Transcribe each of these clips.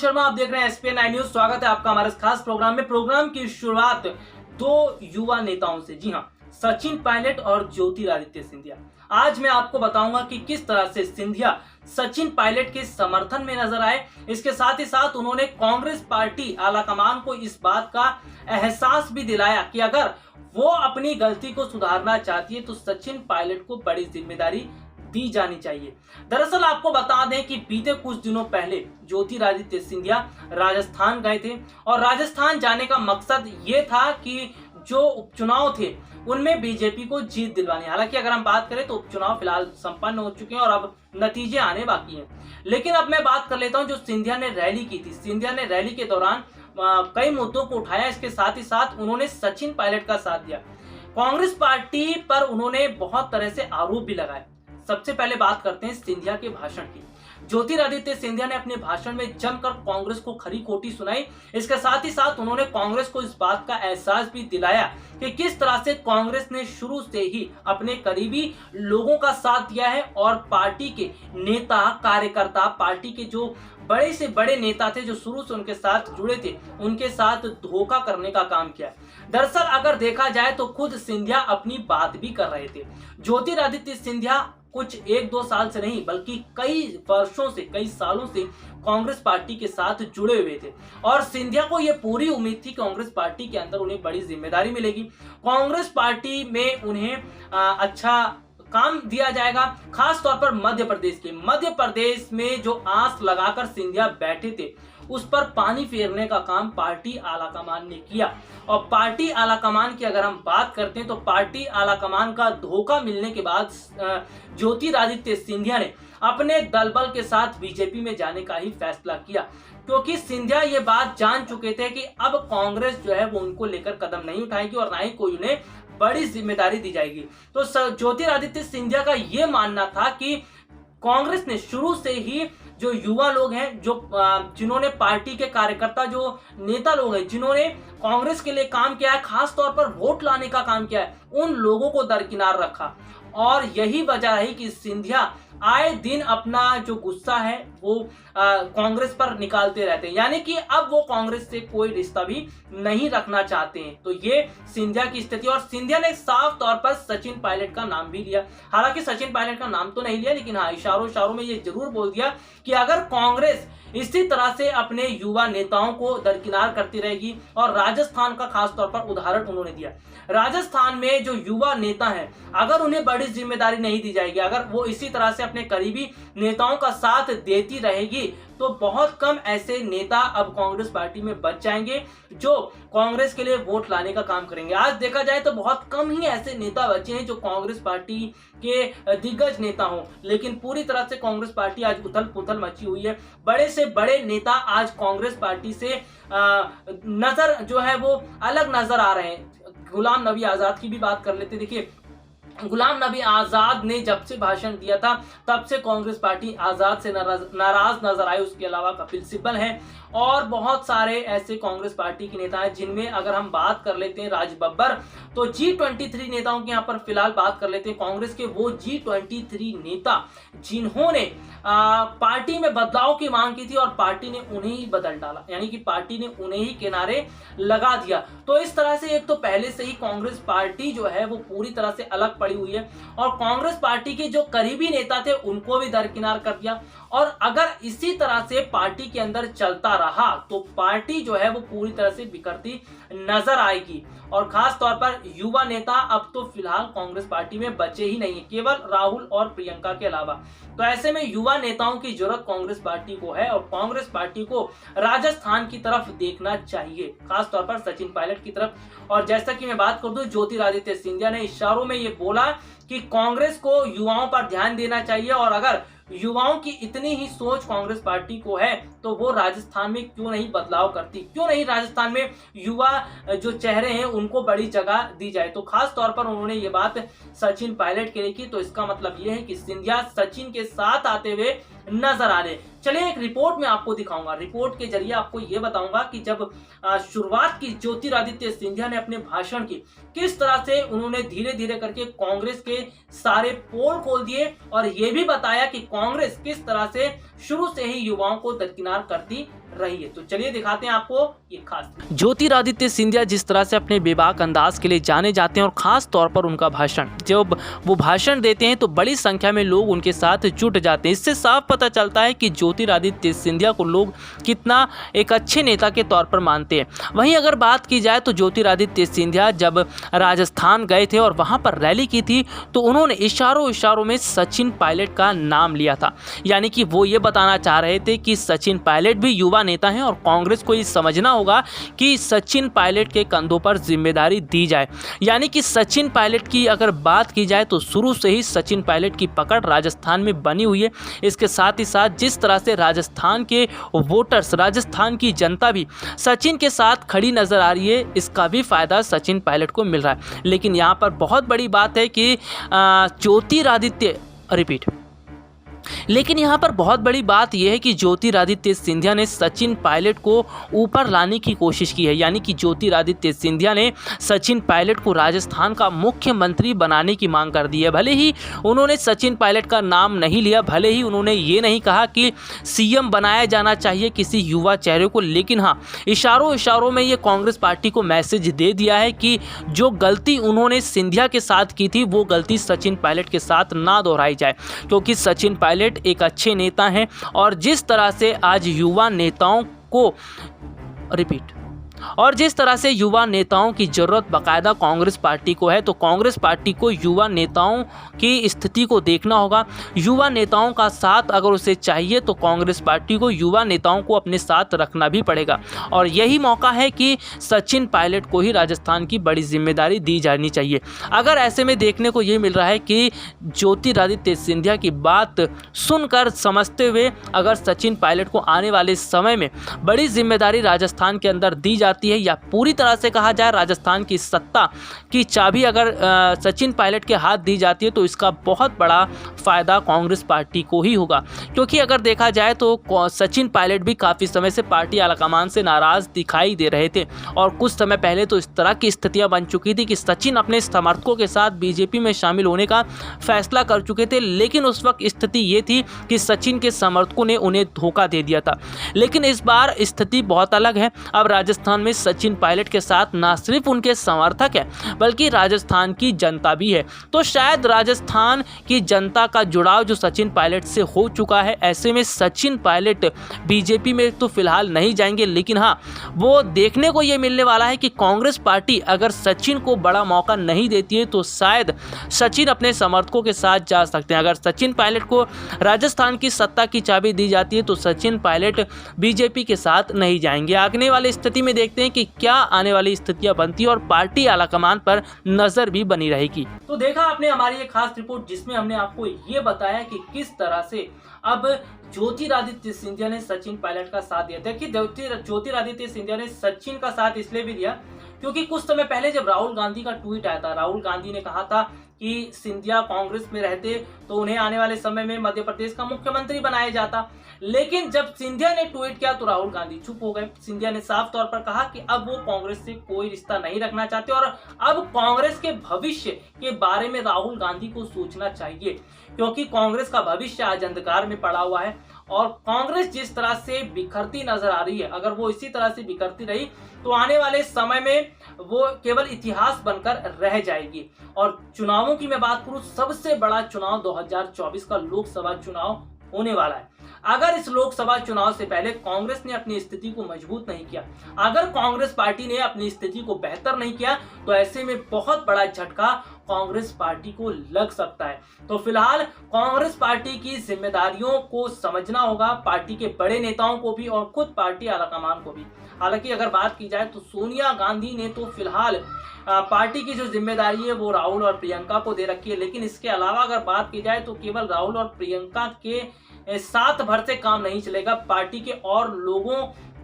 शर्मा, आप देख रहे हैं एसपीएन 9 न्यूज। स्वागत है आपका हमारे इस खास प्रोग्राम में। प्रोग्राम की शुरुआत दो युवा नेताओं से, जी हाँ, सचिन पायलट और ज्योतिरादित्य सिंधिया। आज मैं आपको बताऊंगा कि किस तरह से सिंधिया सचिन पायलट के समर्थन में नजर आए। इसके साथ ही साथ उन्होंने कांग्रेस पार्टी आलाकमान को इस बात का एहसास भी दिलाया कि अगर वो अपनी गलती को सुधारना चाहती है तो सचिन पायलट को बड़ी जिम्मेदारी दी जानी चाहिए। दरअसल आपको बता दें कि बीते कुछ दिनों पहले ज्योतिरादित्य सिंधिया राजस्थान गए थे और राजस्थान जाने का मकसद ये था कि जो उपचुनाव थे उनमें बीजेपी को जीत दिलवानी। हालांकि अगर हम बात करें तो उपचुनाव फिलहाल संपन्न हो चुके हैं और अब नतीजे आने बाकी हैं। लेकिन अब मैं बात कर लेता हूं जो सिंधिया ने रैली की थी। सिंधिया ने रैली के दौरान कई मुद्दों को उठाया। इसके साथ ही साथ उन्होंने सचिन पायलट का साथ दिया। कांग्रेस पार्टी पर उन्होंने बहुत तरह से आरोप भी लगाए। सबसे पहले बात करते हैं सिंधिया के भाषण की। ज्योतिरादित्य सिंधिया ने अपने भाषण में जमकर कांग्रेस को खरी खोटी सुनाई। इसके साथ ही साथ उन्होंने कांग्रेस को इस बात का एहसास भी दिलाया कि किस तरह से कांग्रेस ने शुरू से ही अपने करीबी लोगों का साथ दिया है और पार्टी के नेता कार्यकर्ता, पार्टी के जो बड़े से बड़े नेता थे जो शुरू से उनके साथ जुड़े थे, उनके साथ धोखा करने का काम किया। दरअसल अगर देखा जाए तो खुद सिंधिया अपनी बात भी कर रहे थे। ज्योतिरादित्य सिंधिया कुछ एक दो साल से नहीं बल्कि कई वर्षों से, कई सालों से कांग्रेस पार्टी के साथ जुड़े हुए थे और सिंधिया को यह पूरी उम्मीद थी कांग्रेस पार्टी के अंदर उन्हें बड़ी जिम्मेदारी मिलेगी, कांग्रेस पार्टी में उन्हें अच्छा काम दिया जाएगा। खास तौर पर मध्य प्रदेश में जो आस लगाकर सिंधिया बैठे थे उस पर पानी फेरने का काम पार्टी आलाकमान ने किया। और पार्टी आलाकमान की अगर हम बात करते हैं तो पार्टी आलाकमान का धोखा मिलने के बाद ज्योतिरादित्य सिंधिया ने अपने दलबल के साथ बीजेपी में जाने का ही फैसला किया, क्योंकि सिंधिया ये बात जान चुके थे कि अब कांग्रेस जो है वो उनको लेकर कदम नहीं उठाएगी और ना ही कोई उन्हें बड़ी जिम्मेदारी दी जाएगी। तो ज्योतिरादित्य सिंधिया का ये मानना था कि कांग्रेस ने शुरू से ही जो युवा लोग हैं, जो जिन्होंने पार्टी के कार्यकर्ता, जो नेता लोग हैं जिन्होंने कांग्रेस के लिए काम किया है, खास तौर पर वोट लाने का काम किया है, उन लोगों को दरकिनार रखा। और यही वजह है कि सिंधिया आए दिन अपना जो गुस्सा है वो कांग्रेस पर निकालते रहते हैं, यानी कि अब वो कांग्रेस से कोई रिश्ता भी नहीं रखना चाहते हैं। तो ये सिंधिया की स्थिति। और सिंधिया ने साफ तौर पर सचिन पायलट का नाम भी लिया। हालांकि सचिन पायलट का नाम तो नहीं लिया, लेकिन हाँ, इशारों में ये जरूर बोल दिया कि अगर कांग्रेस इसी तरह से अपने युवा नेताओं को दरकिनार करती रहेगी, और राजस्थान का खास तौर पर उदाहरण उन्होंने दिया। राजस्थान में जो युवा नेता हैं, अगर उन्हें बड़ी जिम्मेदारी नहीं दी जाएगी, अगर वो इसी तरह से अपने करीबी नेताओं का साथ देती रहेगी, तो बहुत कम ऐसे नेता अब कांग्रेस पार्टी में बच जाएंगे जो कांग्रेस के लिए वोट लाने का काम करेंगे। आज देखा जाए तो बहुत कम ही ऐसे नेता बचे हैं जो कांग्रेस पार्टी के दिग्गज नेता हों, लेकिन पूरी तरह से कांग्रेस पार्टी आज उथल पुथल मची हुई है। बड़े से बड़े नेता आज कांग्रेस पार्टी से नजर जो है वो अलग नजर आ रहे हैं। गुलाम नबी आजाद की भी बात कर लेते। देखिए, गुलाम नबी आजाद ने जब से भाषण दिया था तब से कांग्रेस पार्टी आजाद से नाराज नजर आई। उसके अलावा कपिल सिब्बल हैं और बहुत सारे ऐसे कांग्रेस पार्टी के नेता हैं, जिनमें अगर हम बात कर लेते हैं राज बब्बर, तो G23 नेताओं की यहाँ पर फिलहाल बात कर लेते हैं। कांग्रेस के वो G23 नेता जिन्होंने पार्टी में बदलाव की मांग की थी और पार्टी ने उन्हें ही बदल डाला, यानी कि पार्टी ने उन्हें ही किनारे लगा दिया। तो इस तरह से एक तो पहले से ही कांग्रेस पार्टी जो है वो पूरी तरह से अलग पड़ी हुई है और कांग्रेस पार्टी के जो करीबी नेता थे उनको भी दरकिनार कर दिया। और अगर इसी तरह से पार्टी के अंदर चलता रहा तो पार्टी जो है वो पूरी तरह से बिखरती नजर आएगी। और खास तौर पर युवा नेता अब तो फिलहाल कांग्रेस पार्टी में बचे ही नहीं है, केवल राहुल और प्रियंका के अलावा। तो ऐसे में युवा नेताओं की जरूरत कांग्रेस पार्टी को है और कांग्रेस पार्टी को राजस्थान की तरफ देखना चाहिए, खास तौर पर सचिन पायलट की तरफ। और जैसा कि मैं बात कर दूं, ज्योतिरादित्य सिंधिया ने इशारों में ये बोला कि कांग्रेस को युवाओं पर ध्यान देना चाहिए और अगर युवाओं की इतनी ही सोच कांग्रेस पार्टी को है तो वो राजस्थान में क्यों नहीं बदलाव करती, क्यों नहीं राजस्थान में युवा जो चेहरे हैं उनको बड़ी जगह दी जाए। तो खास तौर पर उन्होंने ये बात सचिन पायलट के लिए की। तो इसका मतलब ये है कि सिंधिया सचिन के साथ आते हुए नजर आ रहे। चलिए एक रिपोर्ट में आपको दिखाऊंगा, रिपोर्ट के जरिए आपको ये बताऊंगा कि जब शुरुआत की ज्योतिरादित्य सिंधिया ने अपने भाषण की, किस तरह से उन्होंने धीरे धीरे करके कांग्रेस के सारे पोल खोल दिए और ये भी बताया कि कांग्रेस किस तरह से शुरू से ही युवाओं को दरकिनार करती रही है। तो चलिए दिखाते हैं आपको ये खास। ज्योतिरादित्य सिंधिया जिस तरह से अपने बेबाक अंदाज के लिए जाने जाते हैं और खास तौर पर उनका भाषण, जब वो भाषण देते हैं तो बड़ी संख्या में लोग उनके साथ जुट जाते हैं। इससे साफ पता चलता है कि ज्योतिरादित्य सिंधिया को लोग कितना एक अच्छे नेता के तौर पर मानते हैं। वहीं अगर बात की जाए तो ज्योतिरादित्य सिंधिया जब राजस्थान गए थे और वहां पर रैली की थी तो उन्होंने इशारों में सचिन पायलट का नाम लिया था। यानी कि वो ये बताना चाह रहे थे कि सचिन पायलट भी युवा नेता हैं और कांग्रेस को ये समझना होगा कि सचिन पायलट के कंधों पर जिम्मेदारी दी जाए। यानी कि सचिन पायलट की अगर बात की जाए तो शुरू से ही सचिन पायलट की पकड़ राजस्थान में बनी हुई है। इसके साथ ही साथ जिस तरह से राजस्थान के वोटर्स, राजस्थान की जनता भी सचिन के साथ खड़ी नजर आ रही है, इसका भी फायदा सचिन पायलट को मिल रहा है। लेकिन यहाँ पर बहुत बड़ी बात है कि लेकिन यहाँ पर बहुत बड़ी बात यह है कि ज्योतिरादित्य सिंधिया ने सचिन पायलट को ऊपर लाने की कोशिश की है। यानी कि ज्योतिरादित्य सिंधिया ने सचिन पायलट को राजस्थान का मुख्यमंत्री बनाने की मांग कर दी है। भले ही उन्होंने सचिन पायलट का नाम नहीं लिया, भले ही उन्होंने ये नहीं कहा कि सीएम बनाया जाना चाहिए किसी युवा चेहरे को, लेकिन हाँ, इशारों में ये कांग्रेस पार्टी को मैसेज दे दिया है कि जो गलती उन्होंने सिंधिया के साथ की थी वो गलती सचिन पायलट के साथ ना दोहराई जाए, क्योंकि सचिन पायलट एक अच्छे नेता हैं। और जिस तरह से आज युवा नेताओं की जरूरत बाकायदा कांग्रेस पार्टी को है, तो कांग्रेस पार्टी को युवा नेताओं की स्थिति को देखना होगा। युवा नेताओं का साथ अगर उसे चाहिए तो कांग्रेस पार्टी को युवा नेताओं को अपने साथ रखना भी पड़ेगा। और यही मौका है कि सचिन पायलट को ही राजस्थान की बड़ी जिम्मेदारी दी जानी चाहिए। अगर ऐसे में देखने को ये मिल रहा है कि ज्योतिरादित्य सिंधिया की बात सुनकर समझते हुए अगर सचिन पायलट को आने वाले समय में बड़ी जिम्मेदारी राजस्थान के अंदर दी जाती है, या पूरी तरह से कहा जाए राजस्थान की सत्ता की चाबी अगर सचिन पायलट के हाथ दी जाती है, तो इसका बहुत बड़ा फायदा कांग्रेस पार्टी को ही होगा। क्योंकि अगर देखा जाए तो सचिन पायलट भी काफ़ी समय से पार्टी आलाकमान से नाराज़ दिखाई दे रहे थे और कुछ समय पहले तो इस तरह की स्थितियां बन चुकी थी कि सचिन अपने समर्थकों के साथ बीजेपी में शामिल होने का फैसला कर चुके थे। लेकिन उस वक्त स्थिति ये थी कि सचिन के समर्थकों ने उन्हें धोखा दे दिया था। लेकिन इस बार स्थिति बहुत अलग है। अब राजस्थान में सचिन पायलट के साथ ना सिर्फ उनके समर्थक हैं बल्कि राजस्थान की जनता भी है। तो शायद राजस्थान की जनता का जुड़ाव जो सचिन पायलट से हो चुका है, ऐसे में सचिन पायलट बीजेपी में तो फिलहाल नहीं जाएंगे। लेकिन हाँ, वो देखने को ये मिलने वाला है कि कांग्रेस पार्टी अगर सचिन को बड़ा मौका नहीं देती है तो शायद सचिन अपने समर्थकों के साथ जा सकते हैं। अगर सचिन पायलट को राजस्थान की सत्ता की चाबी दी जाती है तो सचिन पायलट बीजेपी के साथ नहीं जाएंगे। आगने वाली स्थिति में देखते हैं कि क्या आने वाली स्थितियां बनती है और पार्टी आलाकमान पर नजर भी बनी रहेगी। तो देखा आपने हमारी एक खास रिपोर्ट जिसमें हमने आपको ये बताया कि किस तरह से अब ज्योतिरादित्य सिंधिया ने सचिन पायलट का साथ दिया। देखिए, ज्योतिरादित्य सिंधिया ने सचिन का साथ इसलिए भी दिया क्योंकि कुछ समय पहले जब राहुल गांधी का ट्वीट आया था, राहुल गांधी ने कहा था कि सिंधिया कांग्रेस में रहते तो उन्हें आने वाले समय में मध्य प्रदेश का मुख्यमंत्री बनाया जाता। लेकिन जब सिंधिया ने ट्वीट किया तो राहुल गांधी चुप हो गए। सिंधिया ने साफ तौर पर कहा कि अब वो कांग्रेस से कोई रिश्ता नहीं रखना चाहते और अब कांग्रेस के भविष्य के बारे में राहुल गांधी को सोचना चाहिए, क्योंकि कांग्रेस का भविष्य आज अंधकार में पड़ा हुआ है। और कांग्रेस जिस तरह से बिखरती नजर आ रही है, अगर वो इसी तरह से बिखरती रही तो आने वाले समय में वो केवल इतिहास बनकर रह जाएगी। और चुनावों की मैं बात करूं, सबसे बड़ा चुनाव 2024 का लोकसभा चुनाव होने वाला है। अगर इस लोकसभा चुनाव से पहले कांग्रेस ने अपनी स्थिति को मजबूत नहीं किया, अगर कांग्रेस पार्टी ने अपनी स्थिति को बेहतर नहीं किया, तो ऐसे में बहुत बड़ा झटका कांग्रेस पार्टी को लग सकता है। तो फिलहाल कांग्रेस पार्टी की जिम्मेदारियों को समझना होगा, पार्टी के बड़े नेताओं को भी और खुद पार्टी आलाकमान को भी। हालांकि अगर बात की जाए तो सोनिया गांधी ने तो फिलहाल पार्टी की जो जिम्मेदारी है वो राहुल और प्रियंका को दे रखी है। लेकिन इसके अलावा अगर बात की जाए तो केवल राहुल और प्रियंका के साथ भर से काम नहीं चलेगा। पार्टी के और लोगों,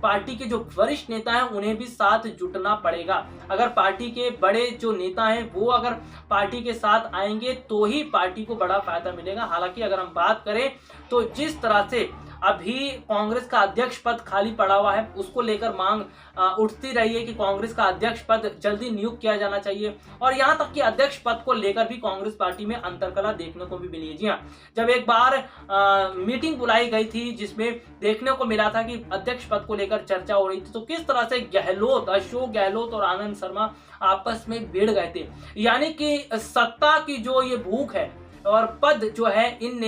पार्टी के जो वरिष्ठ नेता हैं उन्हें भी साथ जुटना पड़ेगा। अगर पार्टी के बड़े जो नेता हैं वो अगर पार्टी के साथ आएंगे तो ही पार्टी को बड़ा फायदा मिलेगा। हालांकि अगर हम बात करें तो जिस तरह से अभी कांग्रेस का अध्यक्ष पद खाली पड़ा हुआ है, उसको लेकर मांग उठती रही है कि कांग्रेस का अध्यक्ष पद जल्दी नियुक्त किया जाना चाहिए। और यहां तक कि अध्यक्ष पद को लेकर भी कांग्रेस पार्टी में अंतरकलह देखने को भी मिली है। जी हाँ, जब एक बार मीटिंग बुलाई गई थी जिसमें देखने को मिला था कि अध्यक्ष पद को लेकर चर्चा हो रही थी, तो किस तरह से अशोक गहलोत और आनंद शर्मा आपस में भिड़ गए थे। यानी कि सत्ता की जो ये भूख है और पद जो है इन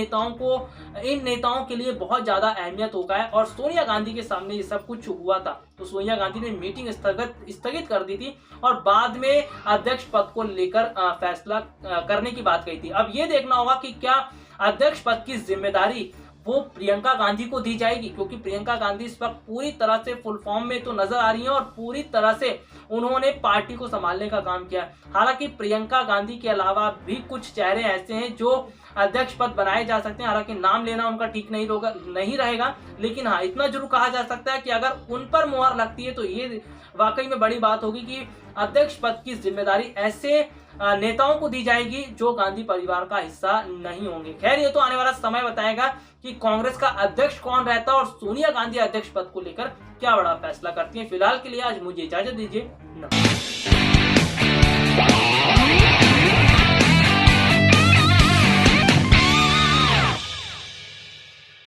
नेताओं के लिए बहुत ज्यादा अहमियत हो गया है। और सोनिया गांधी के सामने ये सब कुछ हुआ था, तो सोनिया गांधी ने मीटिंग स्थगित कर दी थी और बाद में अध्यक्ष पद को लेकर फैसला करने की बात कही थी। अब ये देखना होगा कि क्या अध्यक्ष पद की जिम्मेदारी वो प्रियंका गांधी को दी जाएगी, क्योंकि प्रियंका गांधी इस वक्त पूरी तरह से फुल फॉर्म में तो नजर आ रही है और पूरी तरह से उन्होंने पार्टी को संभालने का काम किया। हालांकि प्रियंका गांधी के अलावा भी कुछ चेहरे ऐसे हैं जो अध्यक्ष पद बनाए जा सकते हैं, हालांकि नाम लेना उनका ठीक नहीं रहेगा, लेकिन हाँ इतना जरूर कहा जा सकता है कि अगर उन पर मुहर लगती है तो ये वाकई में बड़ी बात होगी कि अध्यक्ष पद की जिम्मेदारी ऐसे नेताओं को दी जाएगी जो गांधी परिवार का हिस्सा नहीं होंगे। खैर ये तो आने वाला समय बताएगा कि कांग्रेस का अध्यक्ष कौन रहता है और सोनिया गांधी अध्यक्ष पद को लेकर क्या बड़ा फैसला करती है। फिलहाल के लिए आज मुझे इजाजत दीजिए। नमस्कार।